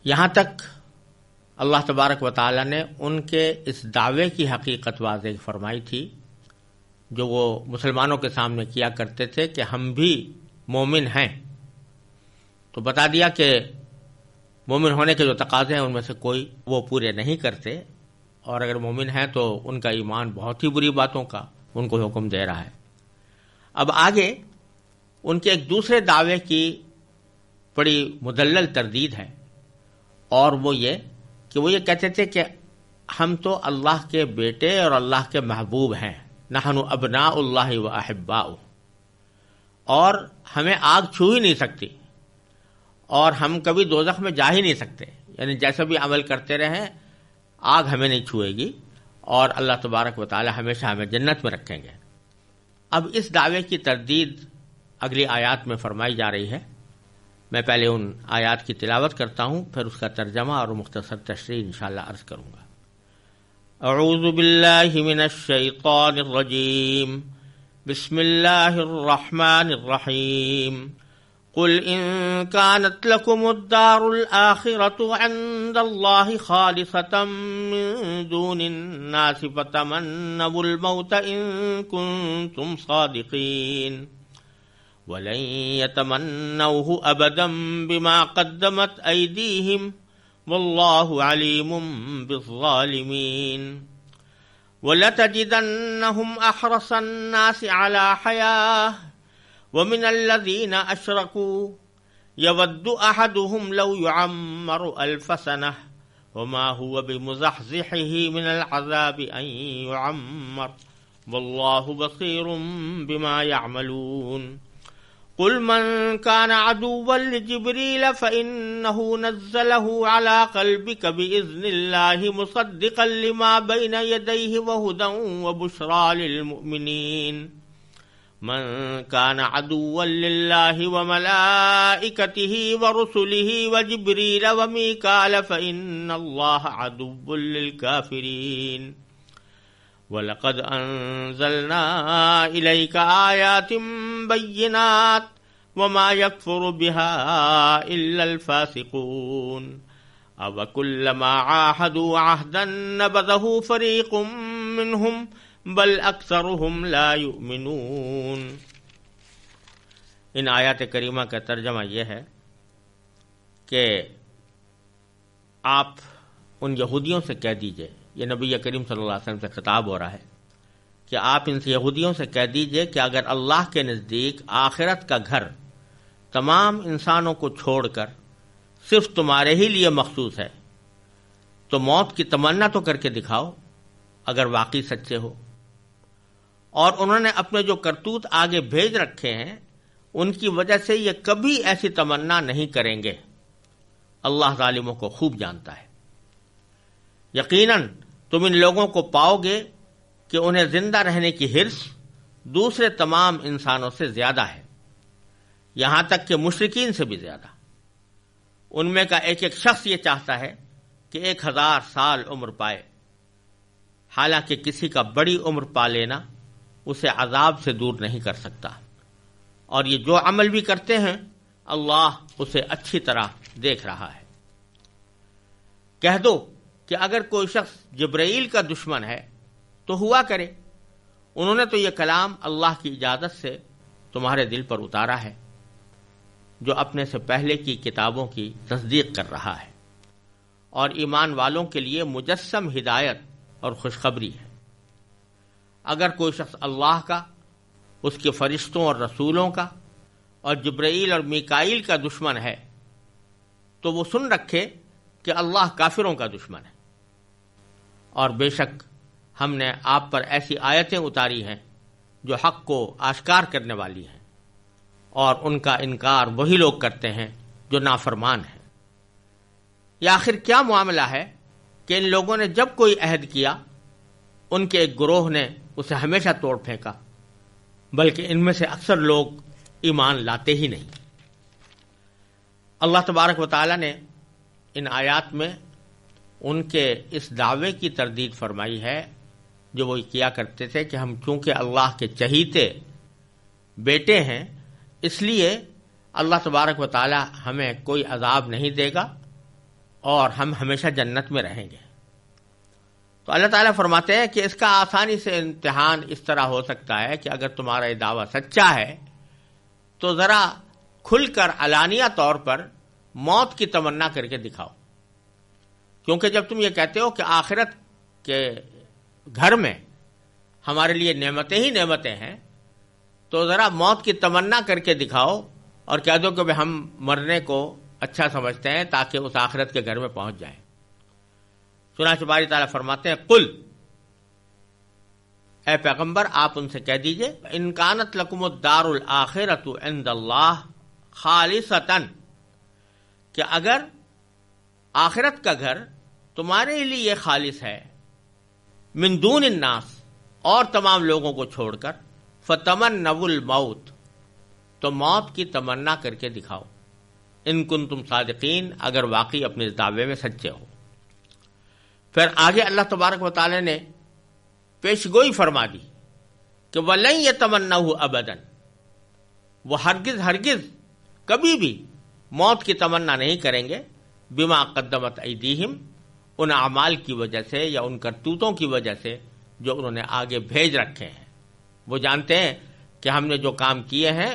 یہاں تک اللہ تبارک و تعالی نے ان کے اس دعوے کی حقیقت واضح فرمائی تھی جو وہ مسلمانوں کے سامنے کیا کرتے تھے کہ ہم بھی مومن ہیں، تو بتا دیا کہ مومن ہونے کے جو تقاضے ہیں ان میں سے کوئی وہ پورے نہیں کرتے، اور اگر مومن ہیں تو ان کا ایمان بہت ہی بری باتوں کا ان کو حکم دے رہا ہے۔ اب آگے ان کے ایک دوسرے دعوے کی بڑی مدلل تردید ہے، اور وہ یہ کہ وہ یہ کہتے تھے کہ ہم تو اللہ کے بیٹے اور اللہ کے محبوب ہیں، نحن ابناء اللہ و احباؤہ، اور ہمیں آگ چھو ہی نہیں سکتی اور ہم کبھی دوزخ میں جا ہی نہیں سکتے، یعنی جیسا بھی عمل کرتے رہیں آگ ہمیں نہیں چھوئے گی، اور اللہ تبارک و تعالی ہمیشہ ہمیں جنت میں رکھیں گے۔ اب اس دعوے کی تردید اگلی آیات میں فرمائی جا رہی ہے۔ میں پہلے ان آیات کی تلاوت کرتا ہوں، پھر اس کا ترجمہ اور مختصر تشریح انشاءاللہ عرض کروں گا۔ اعوذ باللہ من الشیطان الرجیم، بسم اللہ الرحمن الرحیم۔ قل ان كانت لكم الدار الآخرة عند الله خالصة من دون الناس فتمنوا الموت إن كنتم صادقين ولن يتمنوه أبدا بما قدمت أيديهم والله عليم بالظالمين ولتجدنهم أحرص الناس على حياة ومن الذين أشركوا يود أحدهم لو يعمر 1000 سنة وما هو بمزحزحه من العذاب أن يعمر والله بصير بما يعملون قل من كان عدوا لجبريل فإنه نزله على قلبك بإذن الله مصدقا لما بين يديه وهدى وبشرى للمؤمنين من كان عدوا لله وملائكته ورسله وجبريل وميكال فإن الله عدو للكافرين وَلَقَدْ أَنزَلْنَا إِلَيْكَ آيَاتٍ بَيِّنَاتٍ وَمَا يَكْفُرُ بِهَا إِلَّا الْفَاسِقُونَ أَوَكُلَّمَا عَاهَدُوا عَهْدًا نَبَذَهُ فَرِيقٌ مِّنْهُمْ بَلْ أَكْثَرُهُمْ لَا يُؤْمِنُونَ۔ ان آیات کریمہ کا ترجمہ یہ ہے کہ آپ ان یہودیوں سے کہہ دیجئے، یہ نبی کریم صلی اللہ علیہ وسلم سے خطاب ہو رہا ہے کہ آپ ان سے یہودیوں سے کہہ دیجئے کہ اگر اللہ کے نزدیک آخرت کا گھر تمام انسانوں کو چھوڑ کر صرف تمہارے ہی لیے مخصوص ہے تو موت کی تمنا تو کر کے دکھاؤ اگر واقعی سچے ہو۔ اور انہوں نے اپنے جو کرتوت آگے بھیج رکھے ہیں ان کی وجہ سے یہ کبھی ایسی تمنا نہیں کریں گے، اللہ ظالموں کو خوب جانتا ہے۔ یقیناً تم ان لوگوں کو پاؤ گے کہ انہیں زندہ رہنے کی حرص دوسرے تمام انسانوں سے زیادہ ہے، یہاں تک کہ مشرکین سے بھی زیادہ۔ ان میں کا ایک ایک شخص یہ چاہتا ہے کہ 1000 سال عمر پائے، حالانکہ کسی کا بڑی عمر پا لینا اسے عذاب سے دور نہیں کر سکتا، اور یہ جو عمل بھی کرتے ہیں اللہ اسے اچھی طرح دیکھ رہا ہے۔ کہہ دو کہ اگر کوئی شخص جبرائیل کا دشمن ہے تو ہوا کرے، انہوں نے تو یہ کلام اللہ کی اجازت سے تمہارے دل پر اتارا ہے جو اپنے سے پہلے کی کتابوں کی تصدیق کر رہا ہے، اور ایمان والوں کے لیے مجسم ہدایت اور خوشخبری ہے۔ اگر کوئی شخص اللہ کا، اس کے فرشتوں اور رسولوں کا اور جبرائیل اور میکائیل کا دشمن ہے تو وہ سن رکھے کہ اللہ کافروں کا دشمن ہے، اور بے شک ہم نے آپ پر ایسی آیتیں اتاری ہیں جو حق کو آشکار کرنے والی ہیں، اور ان کا انکار وہی لوگ کرتے ہیں جو نافرمان ہیں۔ یہ آخر کیا معاملہ ہے کہ ان لوگوں نے جب کوئی عہد کیا ان کے ایک گروہ نے اسے ہمیشہ توڑ پھینکا، بلکہ ان میں سے اکثر لوگ ایمان لاتے ہی نہیں۔ اللہ تبارک و تعالی نے ان آیات میں ان کے اس دعوے کی تردید فرمائی ہے جو وہ کیا کرتے تھے کہ ہم چونکہ اللہ کے چہیتے بیٹے ہیں اس لیے اللہ تبارک و تعالی ہمیں کوئی عذاب نہیں دے گا، اور ہم ہمیشہ جنت میں رہیں گے۔ تو اللہ تعالیٰ فرماتے ہیں کہ اس کا آسانی سے امتحان اس طرح ہو سکتا ہے کہ اگر تمہارا یہ دعویٰ سچا ہے تو ذرا کھل کر علانیہ طور پر موت کی تمنا کر کے دکھاؤ، کیونکہ جب تم یہ کہتے ہو کہ آخرت کے گھر میں ہمارے لیے نعمتیں ہی نعمتیں ہیں، تو ذرا موت کی تمنا کر کے دکھاؤ اور کہہ دو کہ ہم مرنے کو اچھا سمجھتے ہیں تاکہ اس آخرت کے گھر میں پہنچ جائیں۔ چنانچہ باری تعالیٰ فرماتے ہیں قل، اے پیغمبر آپ ان سے کہہ دیجئے ان کانت لکم الدار الآخرۃ عند اللہ خالصۃ، کہ اگر آخرت کا گھر تمہارے لیے خالص ہے من دون الناس، اور تمام لوگوں کو چھوڑ کر، فتمنوا الموت، تو موت کی تمنا کر کے دکھاؤ، ان کنتم صادقین، اگر واقعی اپنے اس دعوے میں سچے ہو۔ پھر آگے اللہ تبارک و تعالی نے پیش گوئی فرما دی کہ وَلَن يَتَمَنَّوْهُ أَبَدًا، وہ ہرگز کبھی بھی موت کی تمنا نہیں کریں گے، بما قدمت ایدیہم، ان اعمال کی وجہ سے یا ان کرتوتوں کی وجہ سے جو انہوں نے آگے بھیج رکھے ہیں۔ وہ جانتے ہیں کہ ہم نے جو کام کیے ہیں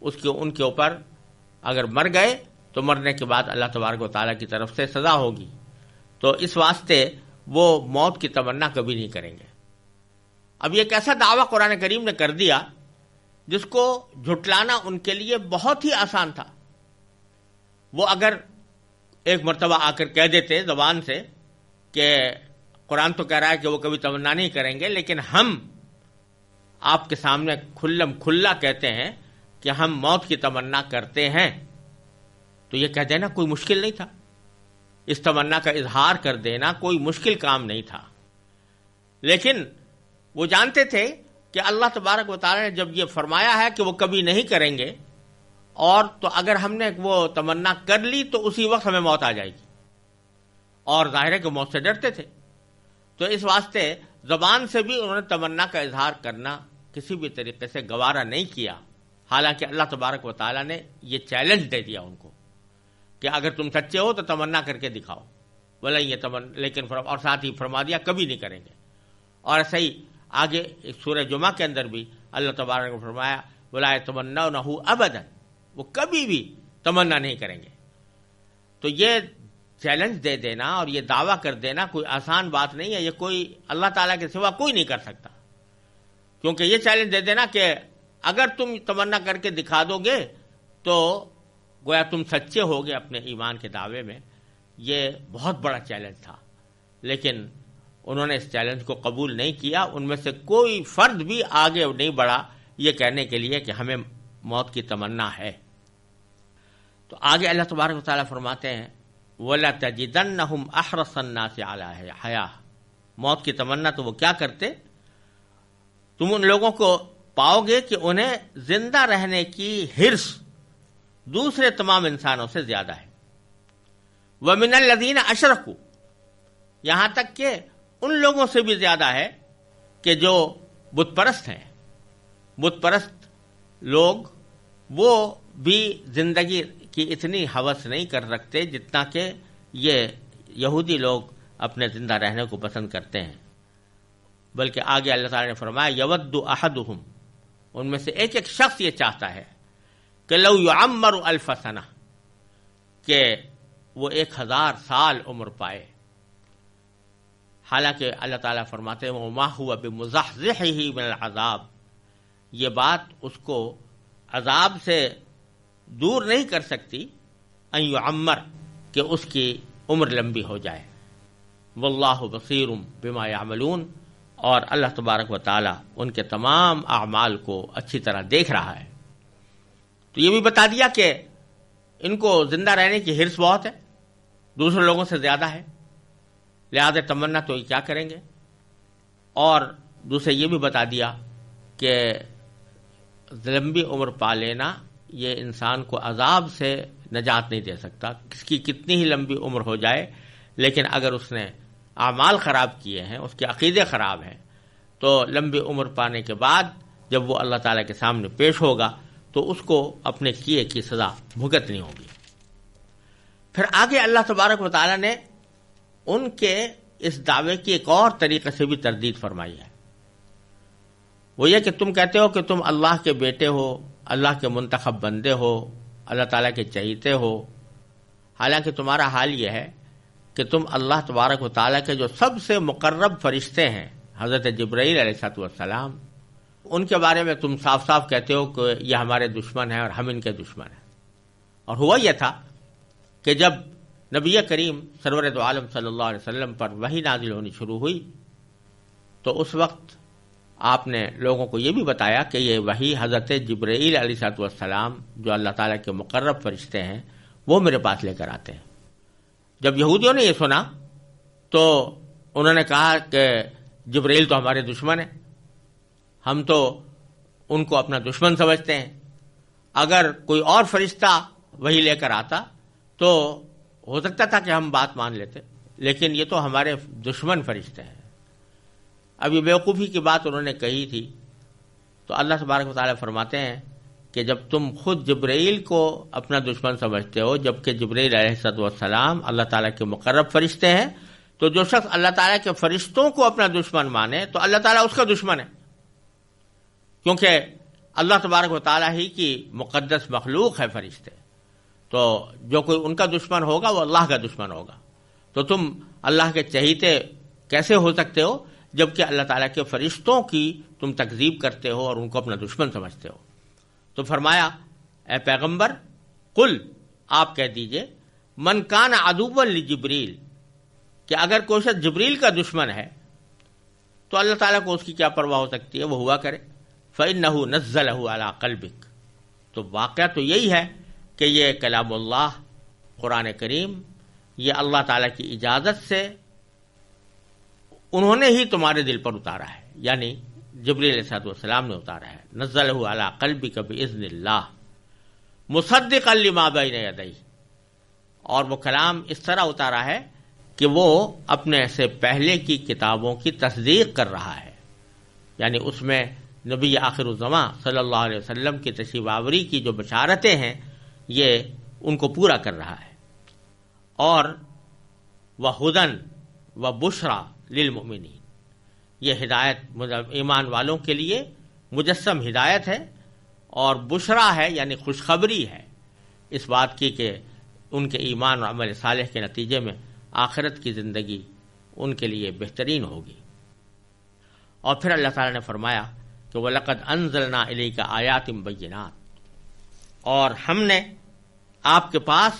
ان کے اوپر اگر مر گئے تو مرنے کے بعد اللہ تبارک و تعالیٰ کی طرف سے سزا ہوگی، تو اس واسطے وہ موت کی تمنا کبھی نہیں کریں گے۔ اب یہ ایک ایسا دعویٰ قرآن کریم نے کر دیا جس کو جھٹلانا ان کے لیے بہت ہی آسان تھا۔ وہ اگر ایک مرتبہ آ کر کہہ دیتے زبان سے کہ قرآن تو کہہ رہا ہے کہ وہ کبھی تمنا نہیں کریں گے، لیکن ہم آپ کے سامنے کھلم کھلا کہتے ہیں کہ ہم موت کی تمنا کرتے ہیں، تو یہ کہہ دینا کوئی مشکل نہیں تھا، اس تمنا کا اظہار کر دینا کوئی مشکل کام نہیں تھا۔ لیکن وہ جانتے تھے کہ اللہ تبارک و تعالی نے جب یہ فرمایا ہے کہ وہ کبھی نہیں کریں گے، اور تو اگر ہم نے وہ تمنا کر لی تو اسی وقت ہمیں موت آ جائے گی، اور ظاہر ہے کہ موت سے ڈرتے تھے، تو اس واسطے زبان سے بھی انہوں نے تمنا کا اظہار کرنا کسی بھی طریقے سے گوارا نہیں کیا، حالانکہ اللہ تبارک و تعالیٰ نے یہ چیلنج دے دیا ان کو کہ اگر تم سچے ہو تو تمنا کر کے دکھاؤ، بولے یہ لیکن اور ساتھ ہی فرما دیا کبھی نہیں کریں گے۔ اور ایسا ہی آگے سورہ جمعہ کے اندر بھی اللہ تبارک نے فرمایا وَلَا يَتَمَنَّوْنَهُ أَبَدًا، وہ کبھی بھی تمنا نہیں کریں گے۔ تو یہ چیلنج دے دینا اور یہ دعویٰ کر دینا کوئی آسان بات نہیں ہے، یہ کوئی اللہ تعالیٰ کے سوا کوئی نہیں کر سکتا، کیونکہ یہ چیلنج دے دینا کہ اگر تم تمنا کر کے دکھا دو گے تو گویا تم سچے ہوگے اپنے ایمان کے دعوے میں، یہ بہت بڑا چیلنج تھا، لیکن انہوں نے اس چیلنج کو قبول نہیں کیا۔ ان میں سے کوئی فرد بھی آگے نہیں بڑھا یہ کہنے کے لیے کہ ہمیں موت کی تمنا ہے۔ تو آگے اللہ تبارک و تعالیٰ فرماتے ہیں وَلَتَجِدَنَّهُمْ أَحْرَصَ النَّاسِ عَلَىٰ حَيَاةٍ، موت کی تمنا تو وہ کیا کرتے، تم ان لوگوں کو پاؤ گے کہ انہیں زندہ رہنے کی حرص دوسرے تمام انسانوں سے زیادہ ہے۔ وَمِنَ الَّذِينَ أَشْرَكُوا، یہاں تک کہ ان لوگوں سے بھی زیادہ ہے کہ جو بت پرست ہیں، بت پرست لوگ وہ بھی زندگی کی اتنی ہوس نہیں کر رکھتے جتنا کہ یہ یہودی لوگ اپنے زندہ رہنے کو پسند کرتے ہیں، بلکہ آگے اللہ تعالیٰ نے فرمایا یود احدہم، ان میں سے ایک شخص یہ چاہتا ہے کہ لو یعمر الف سنہ، کہ وہ 1000 سال عمر پائے، حالانکہ اللہ تعالیٰ فرماتے ہیں وما هو بمزحزحہ من العذاب، یہ بات اس کو عذاب سے دور نہیں کر سکتی، ان یعمر، کہ اس کی عمر لمبی ہو جائے، واللہ بصیر بما یعملون، اور اللہ تبارک و تعالیٰ ان کے تمام اعمال کو اچھی طرح دیکھ رہا ہے۔ تو یہ بھی بتا دیا کہ ان کو زندہ رہنے کی حرص بہت ہے، دوسرے لوگوں سے زیادہ ہے، لہذا تمنا تو یہ کیا کریں گے، اور دوسرے یہ بھی بتا دیا کہ لمبی عمر پا لینا یہ انسان کو عذاب سے نجات نہیں دے سکتا، کس کی کتنی ہی لمبی عمر ہو جائے، لیکن اگر اس نے اعمال خراب کیے ہیں، اس کے عقیدے خراب ہیں، تو لمبی عمر پانے کے بعد جب وہ اللہ تعالیٰ کے سامنے پیش ہوگا تو اس کو اپنے کیے کی سزا بھگتنی ہوگی۔ پھر آگے اللہ تبارک و تعالیٰ نے ان کے اس دعوے کی ایک اور طریقے سے بھی تردید فرمائی ہے. وہ یہ کہ تم کہتے ہو کہ تم اللہ کے بیٹے ہو، اللہ کے منتخب بندے ہو، اللہ تعالیٰ کے چہیتے ہو، حالانکہ تمہارا حال یہ ہے کہ تم اللہ تبارک و تعالیٰ کے جو سب سے مقرب فرشتے ہیں حضرت جبرائیل علیہ السلام، ان کے بارے میں تم صاف صاف کہتے ہو کہ یہ ہمارے دشمن ہیں اور ہم ان کے دشمن ہیں. اور ہوا یہ تھا کہ جب نبی کریم سرور دو عالم صلی اللہ علیہ وسلم پر وحی نازل ہونی شروع ہوئی تو اس وقت آپ نے لوگوں کو یہ بھی بتایا کہ یہ وحی حضرت جبرائیل علیہ السلام جو اللہ تعالیٰ کے مقرب فرشتے ہیں وہ میرے پاس لے کر آتے ہیں. جب یہودیوں نے یہ سنا تو انہوں نے کہا کہ جبرائیل تو ہمارے دشمن ہیں، ہم تو ان کو اپنا دشمن سمجھتے ہیں، اگر کوئی اور فرشتہ وہی لے کر آتا تو ہو سکتا تھا کہ ہم بات مان لیتے، لیکن یہ تو ہمارے دشمن فرشتے ہیں. اب یہ بیوقوفی کی بات انہوں نے کہی تھی تو اللہ تبارک و تعالیٰ فرماتے ہیں کہ جب تم خود جبرائیل کو اپنا دشمن سمجھتے ہو جبکہ جبرائیل علیہ السلام اللہ تعالیٰ کے مقرب فرشتے ہیں، تو جو شخص اللہ تعالیٰ کے فرشتوں کو اپنا دشمن مانے تو اللہ تعالیٰ اس کا دشمن ہے، کیونکہ اللہ تبارک و تعالیٰ ہی کی مقدس مخلوق ہے فرشتے. تو جو کوئی ان کا دشمن ہوگا وہ اللہ کا دشمن ہوگا. تو تم اللہ کے چہیتے کیسے ہو سکتے ہو جبکہ اللہ تعالیٰ کے فرشتوں کی تم تکذیب کرتے ہو اور ان کو اپنا دشمن سمجھتے ہو. تو فرمایا اے پیغمبر قل، آپ کہہ دیجئے، من کان عدوا لجبریل، کہ اگر کوئی شخص جبریل کا دشمن ہے تو اللہ تعالیٰ کو اس کی کیا پرواہ ہو سکتی ہے، وہ ہوا کرے. فإنہ نزلہ علی قلبک، تو واقعہ تو یہی ہے کہ یہ کلام اللہ قرآن کریم یہ اللہ تعالیٰ کی اجازت سے انہوں نے ہی تمہارے دل پر اتارا ہے، یعنی جبریل علیہ السلام نے اتارا ہے. نزلہ علی قلبک بإذن اللہ مصدقا لما بین یدیہ، اور وہ کلام اس طرح اتارا ہے کہ وہ اپنے سے پہلے کی کتابوں کی تصدیق کر رہا ہے، یعنی اس میں نبی آخر الزماں صلی اللہ علیہ وسلم کی تشریف آوری کی جو بشارتیں ہیں یہ ان کو پورا کر رہا ہے. اور وہدن وبشریٰ للمؤمنین، یہ ہدایت ایمان والوں کے لیے مجسم ہدایت ہے اور بشریٰ ہے یعنی خوشخبری ہے اس بات کی کہ ان کے ایمان اور عمل صالح کے نتیجے میں آخرت کی زندگی ان کے لیے بہترین ہوگی. اور پھر اللہ تعالیٰ نے فرمایا کہ وَلَقَدْ أَنزَلْنَا إِلَيْكَ آيَاتٍ بَيِّنَاتٍ، اور ہم نے آپ کے پاس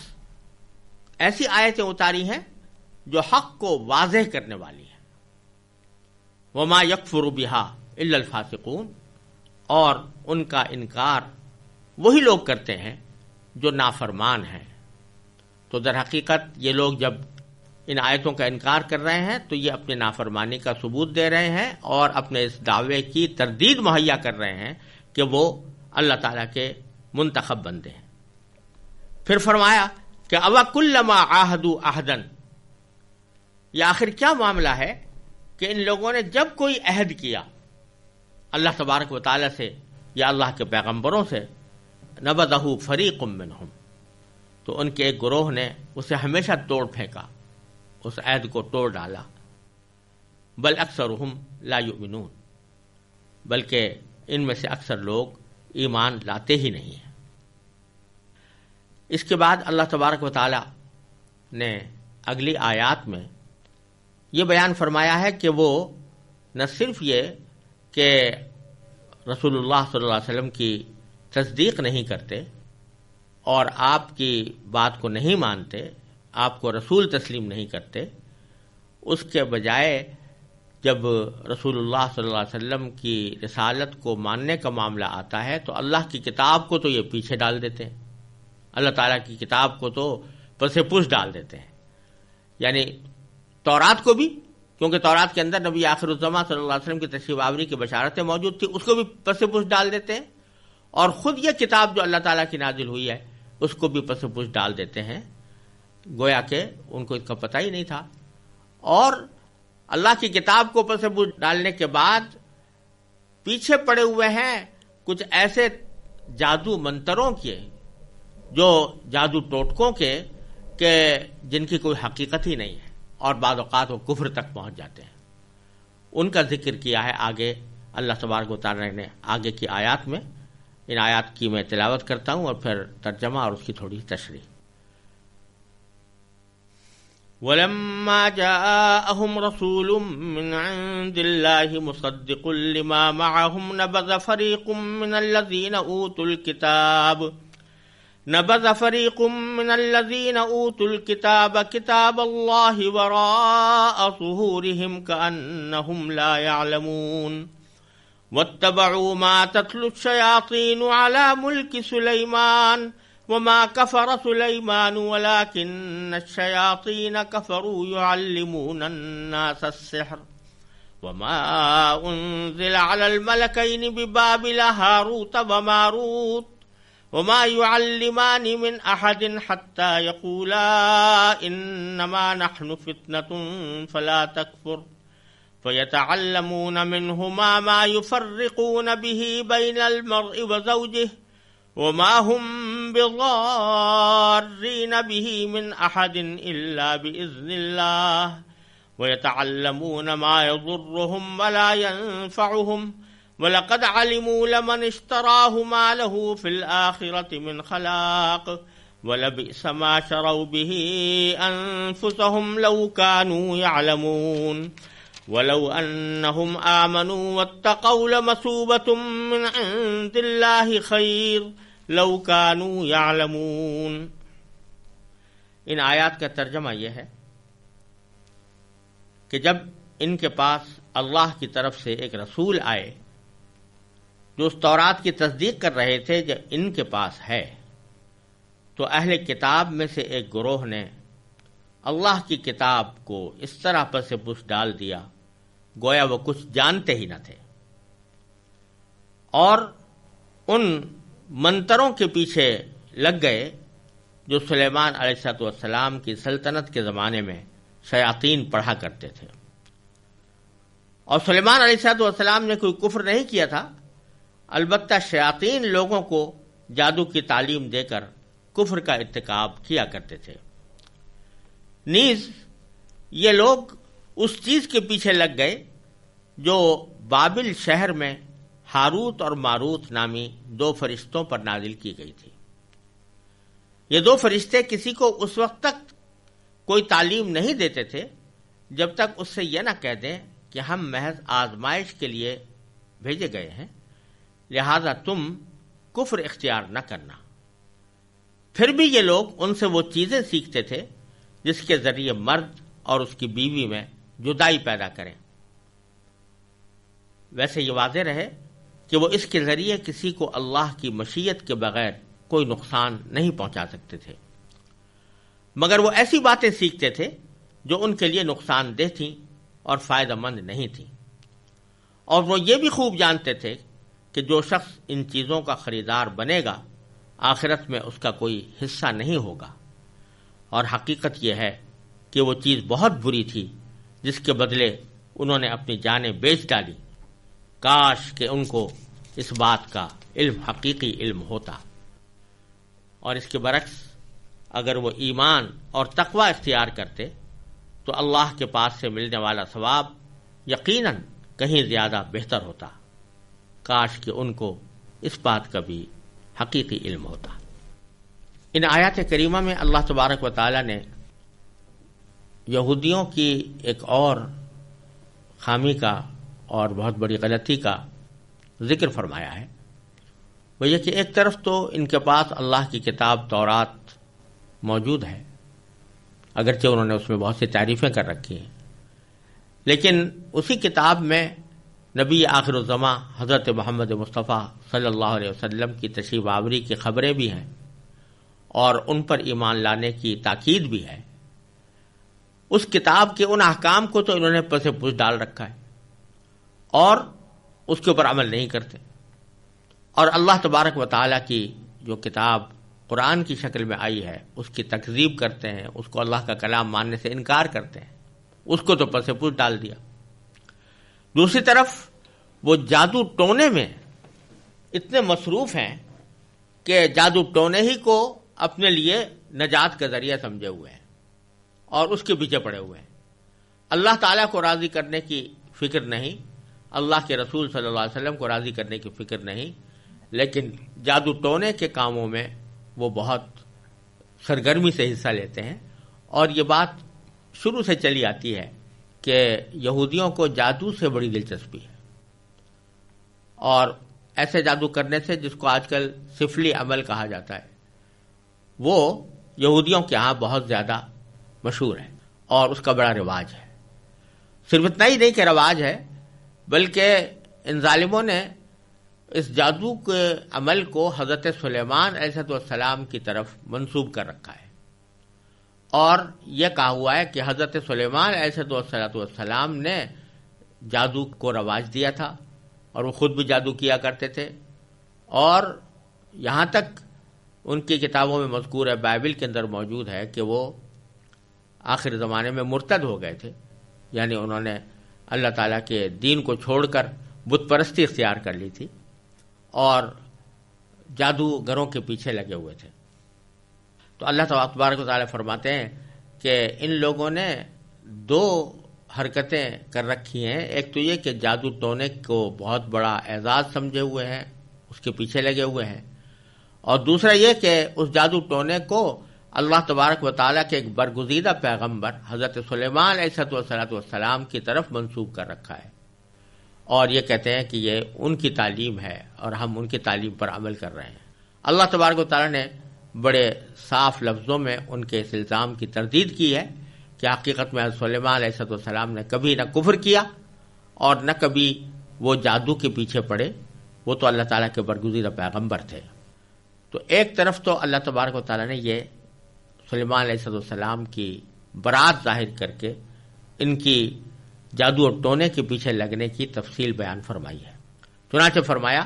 ایسی آیتیں اتاری ہیں جو حق کو واضح کرنے والی ہیں. وَمَا يَكْفُرُ بِهَا إِلَّا الْفَاسِقُونَ، اور ان کا انکار وہی لوگ کرتے ہیں جو نافرمان ہیں. تو در حقیقت یہ لوگ جب ان آیتوں کا انکار کر رہے ہیں تو یہ اپنے نافرمانی کا ثبوت دے رہے ہیں اور اپنے اس دعوے کی تردید مہیا کر رہے ہیں کہ وہ اللہ تعالیٰ کے منتخب بندے ہیں. پھر فرمایا کہ اَوَ كُلَّمَا عَاهَدُوا عَهْدًا، یہ آخر کیا معاملہ ہے کہ ان لوگوں نے جب کوئی عہد کیا اللہ تبارک و تعالیٰ سے یا اللہ کے پیغمبروں سے، نَبَذَهُ فَرِيقٌ مِّنْهُمْ، تو ان کے ایک گروہ نے اسے ہمیشہ توڑ پھینکا، اس عہد کو توڑ ڈالا. بل اکثرهم لا یؤمنون، بلکہ ان میں سے اکثر لوگ ایمان لاتے ہی نہیں ہیں. اس کے بعد اللہ تبارک و تعالی نے اگلی آیات میں یہ بیان فرمایا ہے کہ وہ نہ صرف یہ کہ رسول اللہ صلی اللہ علیہ وسلم کی تصدیق نہیں کرتے اور آپ کی بات کو نہیں مانتے، آپ کو رسول تسلیم نہیں کرتے، اس کے بجائے جب رسول اللہ صلی اللہ علیہ وسلم کی رسالت کو ماننے کا معاملہ آتا ہے تو اللہ کی کتاب کو تو یہ پیچھے ڈال دیتے ہیں، اللہ تعالیٰ کی کتاب کو تو پس پش ڈال دیتے ہیں. یعنی تورات کو بھی، کیونکہ تورات کے اندر نبی آخر الزماں صلی اللہ علیہ وسلم کی تشریف آوری کی بشارتیں موجود تھی، اس کو بھی پس پش ڈال دیتے ہیں، اور خود یہ کتاب جو اللہ تعالیٰ کی نازل ہوئی ہے اس کو بھی پس پش ڈال دیتے ہیں، گویا کہ ان کو اس کا پتہ ہی نہیں تھا. اور اللہ کی کتاب کو پس پش ڈالنے کے بعد پیچھے پڑے ہوئے ہیں کچھ ایسے جادو منتروں کے، جو جادو ٹوٹکوں کے، کہ جن کی کوئی حقیقت ہی نہیں ہے اور بعض اوقات وہ کفر تک پہنچ جاتے ہیں، ان کا ذکر کیا ہے آگے اللہ تبارک و تعالی نے آگے کی آیات میں۔ ان آیات کی میں تلاوت کرتا ہوں اور پھر ترجمہ اور اس کی تھوڑی تشریح۔ وَلَمَّا جَاءَهُمْ رَسُولٌ مِّنْ عِندِ اللَّهِ مُصَدِّقٌ لِّمَا مَعَهُمْ نَبَذَ فَرِيقٌ مِّنَ الَّذِينَ أُوتُوا الْكِتَابَ كِتَابَ اللَّهِ وَرَاءَ ظُهُورِهِمْ كَأَنَّهُمْ لَا يَعْلَمُونَ وَاتَّبَعُوا مَا تَتْلُو الشَّيَاطِينُ عَلَى مُلْكِ سُلَيْمَانَ وَمَا كَفَرَ سُلَيْمَانُ وَلَكِنَّ الشَّيَاطِينَ كَفَرُوا يُعَلِّمُونَ النَّاسَ السِّحْرَ وَمَا أُنزِلَ عَلَى الْمَلَكَيْنِ بِبَابِلَ هَارُوتَ وَمَارُوتَ وَمَا يُعَلِّمَانِ مِنْ أَحَدٍ حَتَّى يَقُولَا إِنَّمَا نَحْنُ فِتْنَةٌ فَلَا تَكْفُرْ فَيَتَعَلَّمُونَ مِنْهُمَا مَا يُفَرِّقُونَ بِهِ بَيْنَ الْمَرْءِ وَزَوْجِهِ وَمَا هُمْ بِضَارِّينَ بِهِ مِنْ أَحَدٍ إِلَّا بِإِذْنِ اللَّهِ وَيَتَعَلَّمُونَ مَا يَضُرُّهُمْ وَلَا يَنفَعُهُمْ وَلَقَدْ عَلِمُوا لَمَنِ اشْتَرَاهُ مَا لَهُ فِي الْآخِرَةِ مِنْ خَلَاقٍ وَلَبِئْسَ مَا شَرَوْا بِهِ أَنفُسَهُمْ لَوْ كَانُوا يَعْلَمُونَ وَلَوْ أَنَّهُمْ آمَنُوا وَاتَّقَوْا لَمَثُوبَةٌ مِّنْ عِندِ اللَّهِ خَيْرٌ لَوْ كَانُوا يَعْلَمُونَ۔ ان آیات کا ترجمہ یہ ہے کہ جب ان کے پاس اللہ کی طرف سے ایک رسول آئے جو اس تورات کی تصدیق کر رہے تھے جو ان کے پاس ہے، تو اہل کتاب میں سے ایک گروہ نے اللہ کی کتاب کو اس طرح پس پش ڈال دیا گویا وہ کچھ جانتے ہی نہ تھے، اور ان منتروں کے پیچھے لگ گئے جو سلیمان علیہ السلام کی سلطنت کے زمانے میں شیاطین پڑھا کرتے تھے۔ اور سلیمان علیہ السلام نے کوئی کفر نہیں کیا تھا، البتہ شیاطین لوگوں کو جادو کی تعلیم دے کر کفر کا ارتکاب کیا کرتے تھے۔ نیز یہ لوگ اس چیز کے پیچھے لگ گئے جو بابل شہر میں ہاروت اور ماروت نامی دو فرشتوں پر نازل کی گئی تھی۔ یہ دو فرشتے کسی کو اس وقت تک کوئی تعلیم نہیں دیتے تھے جب تک اس سے یہ نہ کہہ دیں کہ ہم محض آزمائش کے لیے بھیجے گئے ہیں، لہذا تم کفر اختیار نہ کرنا۔ پھر بھی یہ لوگ ان سے وہ چیزیں سیکھتے تھے جس کے ذریعے مرد اور اس کی بیوی میں جدائی پیدا کریں۔ ویسے یہ واضح رہے کہ وہ اس کے ذریعے کسی کو اللہ کی مشیت کے بغیر کوئی نقصان نہیں پہنچا سکتے تھے، مگر وہ ایسی باتیں سیکھتے تھے جو ان کے لیے نقصان دہ تھیں اور فائدہ مند نہیں تھیں، اور وہ یہ بھی خوب جانتے تھے کہ جو شخص ان چیزوں کا خریدار بنے گا آخرت میں اس کا کوئی حصہ نہیں ہوگا، اور حقیقت یہ ہے کہ وہ چیز بہت بری تھی جس کے بدلے انہوں نے اپنی جانیں بیچ ڈالی۔ کاش کہ ان کو اس بات کا علم حقیقی علم ہوتا، اور اس کے برعکس اگر وہ ایمان اور تقوی اختیار کرتے تو اللہ کے پاس سے ملنے والا ثواب یقیناً کہیں زیادہ بہتر ہوتا۔ کاش کہ ان کو اس بات کا بھی حقیقی علم ہوتا۔ ان آیات کریمہ میں اللہ تبارک و تعالی نے یہودیوں کی ایک اور خامی کا اور بہت بڑی غلطی کا ذکر فرمایا ہے۔ وہ یہ کہ ایک طرف تو ان کے پاس اللہ کی کتاب تورات موجود ہے، اگرچہ انہوں نے اس میں بہت سی تعریفیں کر رکھی ہیں، لیکن اسی کتاب میں نبی آخر الزماں حضرت محمد مصطفیٰ صلی اللہ علیہ وسلم کی تشریف آوری کی خبریں بھی ہیں اور ان پر ایمان لانے کی تاکید بھی ہے۔ اس کتاب کے ان احکام کو تو انہوں نے پس پش ڈال رکھا ہے اور اس کے اوپر عمل نہیں کرتے، اور اللہ تبارک و تعالیٰ کی جو کتاب قرآن کی شکل میں آئی ہے اس کی تکذیب کرتے ہیں، اس کو اللہ کا کلام ماننے سے انکار کرتے ہیں، اس کو تو پس پش ڈال دیا۔ دوسری طرف وہ جادو ٹونے میں اتنے مصروف ہیں کہ جادو ٹونے ہی کو اپنے لیے نجات کا ذریعہ سمجھے ہوئے ہیں اور اس کے پیچھے پڑے ہوئے ہیں. اللہ تعالیٰ کو راضی کرنے کی فکر نہیں، اللہ کے رسول صلی اللہ علیہ وسلم کو راضی کرنے کی فکر نہیں، لیکن جادو ٹونے کے کاموں میں وہ بہت سرگرمی سے حصہ لیتے ہیں. اور یہ بات شروع سے چلی آتی ہے کہ یہودیوں کو جادو سے بڑی دلچسپی ہے، اور ایسے جادو کرنے سے جس کو آج کل سفلی عمل کہا جاتا ہے وہ یہودیوں کے ہاں بہت زیادہ مشہور ہے اور اس کا بڑا رواج ہے. صرف اتنا ہی نہیں کہ رواج ہے، بلکہ ان ظالموں نے اس جادو کے عمل کو حضرت سلیمان علیہ السلام کی طرف منسوب کر رکھا ہے، اور یہ کہا ہوا ہے کہ حضرت سلیمان علیہ السلام نے جادو کو رواج دیا تھا اور وہ خود بھی جادو کیا کرتے تھے. اور یہاں تک ان کی کتابوں میں مذکور ہے، بائبل کے اندر موجود ہے کہ وہ آخر زمانے میں مرتد ہو گئے تھے، یعنی انہوں نے اللہ تعالیٰ کے دین کو چھوڑ کر بت پرستی اختیار کر لی تھی اور جادوگروں کے پیچھے لگے ہوئے تھے. تو اللہ تبارک و تعالیٰ فرماتے ہیں کہ ان لوگوں نے دو حرکتیں کر رکھی ہیں. ایک تو یہ کہ جادو ٹونے کو بہت بڑا اعزاز سمجھے ہوئے ہیں، اس کے پیچھے لگے ہوئے ہیں، اور دوسرا یہ کہ اس جادو ٹونے کو اللہ تبارک و تعالیٰ کے ایک برگزیدہ پیغمبر حضرت سلیمان علیہ السلام کی طرف منسوب کر رکھا ہے، اور یہ کہتے ہیں کہ یہ ان کی تعلیم ہے اور ہم ان کی تعلیم پر عمل کر رہے ہیں. اللہ تبارک و تعالیٰ نے بڑے صاف لفظوں میں ان کے اس الزام کی تردید کی ہے کہ حقیقت میں حضرت سلیمان علیہ السلام نے کبھی نہ کفر کیا اور نہ کبھی وہ جادو کے پیچھے پڑے، وہ تو اللہ تعالیٰ کے برگزیدہ پیغمبر تھے. تو ایک طرف تو اللہ تبارک و تعالیٰ نے یہ سلیمان علیہ السلام کی برات ظاہر کر کے ان کی جادو اور ٹونے کے پیچھے لگنے کی تفصیل بیان فرمائی ہے. چنانچہ فرمایا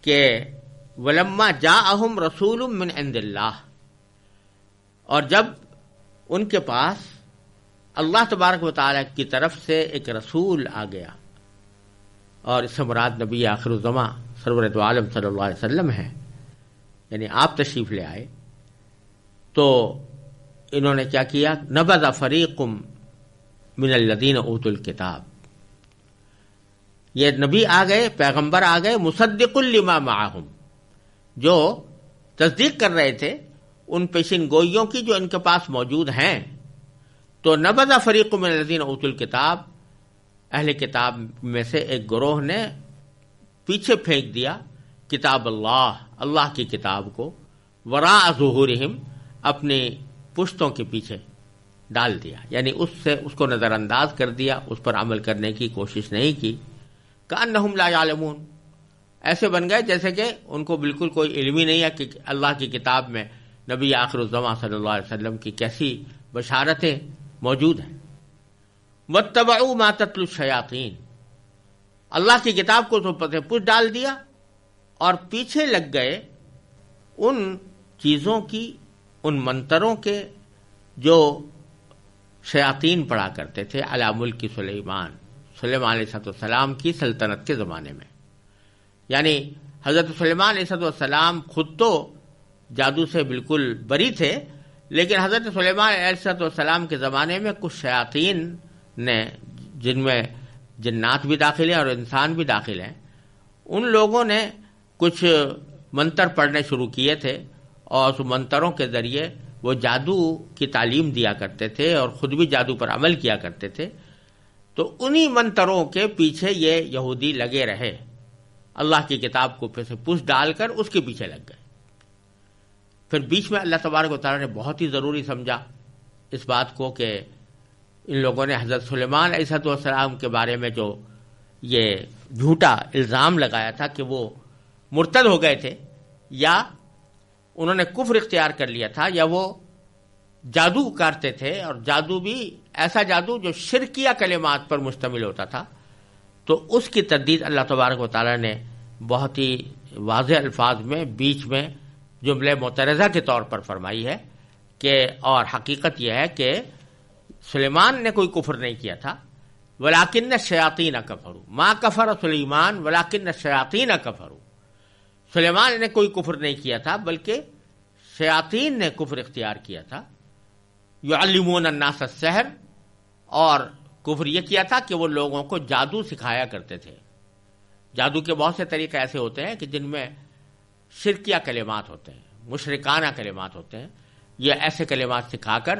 کہ وَلَمَّا جَاءَهُمْ رَسُولٌ مِّنْ عِندِ اللَّهِ، اور جب ان کے پاس اللہ تبارک و تعالیٰ کی طرف سے ایک رسول آ گیا، اور اس سے مراد نبی آخر الزماں سرور دو عالم صلی اللہ علیہ وسلم ہیں، یعنی آپ تشریف لے آئے، تو انہوں نے کیا کیا؟ نبذ فریق من الذین اوتوا الکتاب، یہ نبی آ گئے، پیغمبر آ گئے، مصدق لما معہم، جو تصدیق کر رہے تھے ان پیشین گوئیوں کی جو ان کے پاس موجود ہیں. تو نبذ فریق من الذین اوتوا الکتاب، اہل کتاب میں سے ایک گروہ نے پیچھے پھینک دیا کتاب اللہ کی کتاب کو، وراء ظہورہم، اپنی پشتوں کے پیچھے ڈال دیا، یعنی اس کو نظر انداز کر دیا، اس پر عمل کرنے کی کوشش نہیں کی. کأنہم لا یعلمون، ایسے بن گئے جیسے کہ ان کو بالکل کوئی علم ہی نہیں ہے کہ اللہ کی کتاب میں نبی آخر الزماں صلی اللہ علیہ وسلم کی کیسی بشارتیں موجود ہیں. واتبعوا ما تتلو الشیاطین، اللہ کی کتاب کو تو پتہ پوچھ ڈال دیا اور پیچھے لگ گئے ان چیزوں کی، ان منتروں کے جو شیاطین پڑھا کرتے تھے علی ملک سلیمان علیہ السلام کی سلطنت کے زمانے میں. یعنی حضرت سلیمان علیہ السلام خود تو جادو سے بالکل بری تھے، لیکن حضرت سلیمان علیہ السلام کے زمانے میں کچھ شیاطین نے، جن میں جنات بھی داخل ہیں اور انسان بھی داخل ہیں، ان لوگوں نے کچھ منتر پڑھنے شروع کیے تھے، اور اس منتروں کے ذریعے وہ جادو کی تعلیم دیا کرتے تھے اور خود بھی جادو پر عمل کیا کرتے تھے. تو انہی منتروں کے پیچھے یہ یہودی لگے رہے، اللہ کی کتاب کو پھر سے پوچھ ڈال کر اس کے پیچھے لگ گئے. پھر بیچ میں اللہ تبارک و تعالیٰ نے بہت ہی ضروری سمجھا اس بات کو کہ ان لوگوں نے حضرت سلیمان علیہ السلام کے بارے میں جو یہ جھوٹا الزام لگایا تھا کہ وہ مرتد ہو گئے تھے، یا انہوں نے کفر اختیار کر لیا تھا، یا وہ جادو کرتے تھے، اور جادو بھی ایسا جادو جو شرکیہ کلمات پر مشتمل ہوتا تھا. تو اس کی تردید اللہ تبارک و تعالیٰ نے بہت ہی واضح الفاظ میں بیچ میں جملے معترضہ کے طور پر فرمائی ہے کہ اور حقیقت یہ ہے کہ سلیمان نے کوئی کفر نہیں کیا تھا، ولیکن الشیاطین کفروا، ما کفر سلیمان ولیکن الشیاطین کفروا، سلیمان نے کوئی کفر نہیں کیا تھا بلکہ شیاطین نے کفر اختیار کیا تھا، یعلمون الناس السحر، اور کفر یہ کیا تھا کہ وہ لوگوں کو جادو سکھایا کرتے تھے۔ جادو کے بہت سے طریقے ایسے ہوتے ہیں کہ جن میں شرکیہ کلمات ہوتے ہیں، مشرکانہ کلمات ہوتے ہیں۔ یہ ایسے کلمات سکھا کر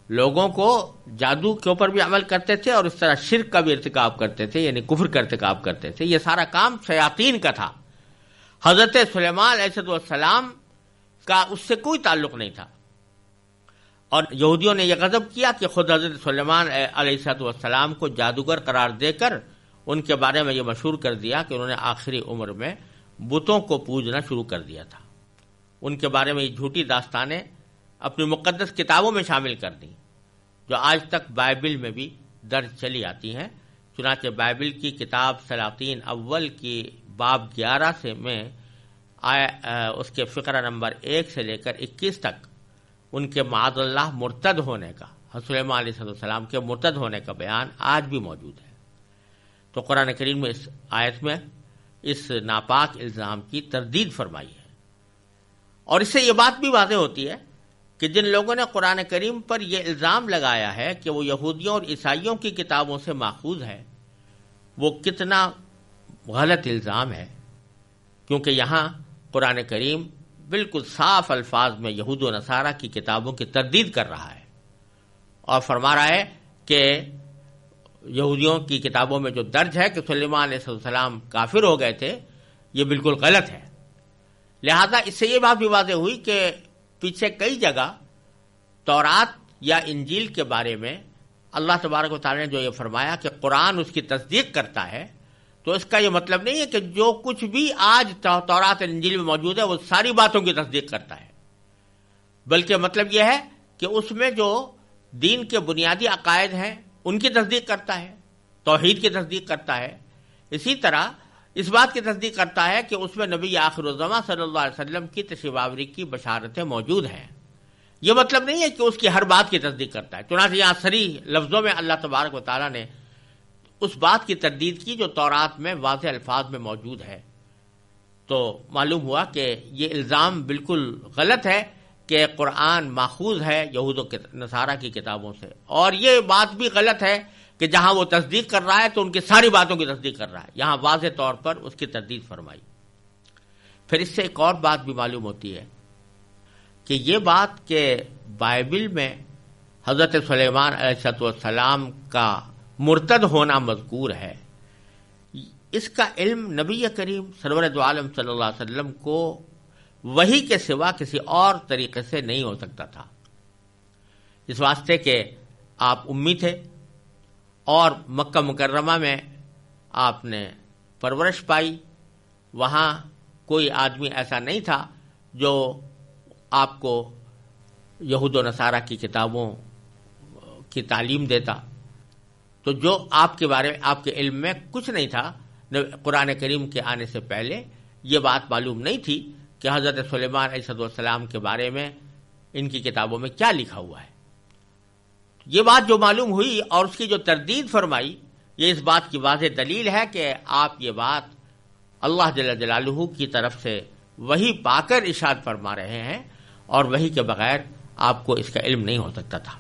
لوگوں کو جادو کے اوپر بھی عمل کرتے تھے اور اس طرح شرک کا بھی ارتکاب کرتے تھے، یعنی کفر کا ارتکاب کرتے تھے۔ یہ سارا کام شیاطین کا تھا۔ حضرت سلیمان علیہ السلام کا اس سے کوئی تعلق نہیں تھا، اور یہودیوں نے یہ غضب کیا کہ خود حضرت سلیمان علیہ السلام کو جادوگر قرار دے کر ان کے بارے میں یہ مشہور کر دیا کہ انہوں نے آخری عمر میں بتوں کو پوجنا شروع کر دیا تھا۔ ان کے بارے میں یہ جھوٹی داستانیں اپنی مقدس کتابوں میں شامل کر دیں، جو آج تک بائبل میں بھی درج چلی آتی ہیں۔ چنانچہ بائبل کی کتاب سلاطین اول کی باب 11 سے میں اس کے فقرہ نمبر 1 سے لے کر 21 تک ان کے معاذ اللہ مرتد ہونے کا، سلیمان علیہ السلام کے مرتد ہونے کا بیان آج بھی موجود ہے۔ تو قرآن کریم میں اس آیت میں اس ناپاک الزام کی تردید فرمائی ہے، اور اس سے یہ بات بھی واضح ہوتی ہے کہ جن لوگوں نے قرآن کریم پر یہ الزام لگایا ہے کہ وہ یہودیوں اور عیسائیوں کی کتابوں سے ماخوذ ہے، وہ کتنا غلط الزام ہے، کیونکہ یہاں قرآن کریم بالکل صاف الفاظ میں یہود و نصارہ کی کتابوں کی تردید کر رہا ہے، اور فرما رہا ہے کہ یہودیوں کی کتابوں میں جو درج ہے کہ سلیمان علیہ السلام کافر ہو گئے تھے، یہ بالکل غلط ہے۔ لہذا اس سے یہ بات بھی واضح ہوئی کہ پیچھے کئی جگہ تورات یا انجیل کے بارے میں اللہ تبارک و تعالی نے جو یہ فرمایا کہ قرآن اس کی تصدیق کرتا ہے، تو اس کا یہ مطلب نہیں ہے کہ جو کچھ بھی آج تورات اور انجیل میں موجود ہے وہ ساری باتوں کی تصدیق کرتا ہے، بلکہ مطلب یہ ہے کہ اس میں جو دین کے بنیادی عقائد ہیں ان کی تصدیق کرتا ہے، توحید کی تصدیق کرتا ہے۔ اسی طرح اس بات کی تصدیق کرتا ہے کہ اس میں نبی آخر الزماں صلی اللہ علیہ وسلم کی تشریف آوری کی بشارتیں موجود ہیں۔ یہ مطلب نہیں ہے کہ اس کی ہر بات کی تصدیق کرتا ہے۔ چنانچہ یہاں صریح لفظوں میں اللہ تبارک و تعالیٰ نے اس بات کی تردید کی جو تورات میں واضح الفاظ میں موجود ہے۔ تو معلوم ہوا کہ یہ الزام بالکل غلط ہے کہ قرآن ماخوذ ہے یہود و نصارہ کی کتابوں سے، اور یہ بات بھی غلط ہے کہ جہاں وہ تصدیق کر رہا ہے تو ان کی ساری باتوں کی تصدیق کر رہا ہے، یہاں واضح طور پر اس کی تردید فرمائی۔ پھر اس سے ایک اور بات بھی معلوم ہوتی ہے کہ یہ بات کہ بائبل میں حضرت سلیمان علیہ السلام کا مرتد ہونا مذکور ہے، اس کا علم نبی کریم سرور دو عالم صلی اللہ علیہ وسلم کو وحی کے سوا کسی اور طریقے سے نہیں ہو سکتا تھا، اس واسطے کہ آپ امی تھے اور مکہ مکرمہ میں آپ نے پرورش پائی، وہاں کوئی آدمی ایسا نہیں تھا جو آپ کو یہود و نصارہ کی کتابوں کی تعلیم دیتا، تو جو آپ کے بارے میں آپ کے علم میں کچھ نہیں تھا، قرآن کریم کے آنے سے پہلے یہ بات معلوم نہیں تھی کہ حضرت سلیمان علیہ السلام کے بارے میں ان کی کتابوں میں کیا لکھا ہوا ہے۔ یہ بات جو معلوم ہوئی اور اس کی جو تردید فرمائی، یہ اس بات کی واضح دلیل ہے کہ آپ یہ بات اللہ جل جلالہ کی طرف سے وحی پا کر ارشاد فرما رہے ہیں، اور وحی کے بغیر آپ کو اس کا علم نہیں ہو سکتا تھا۔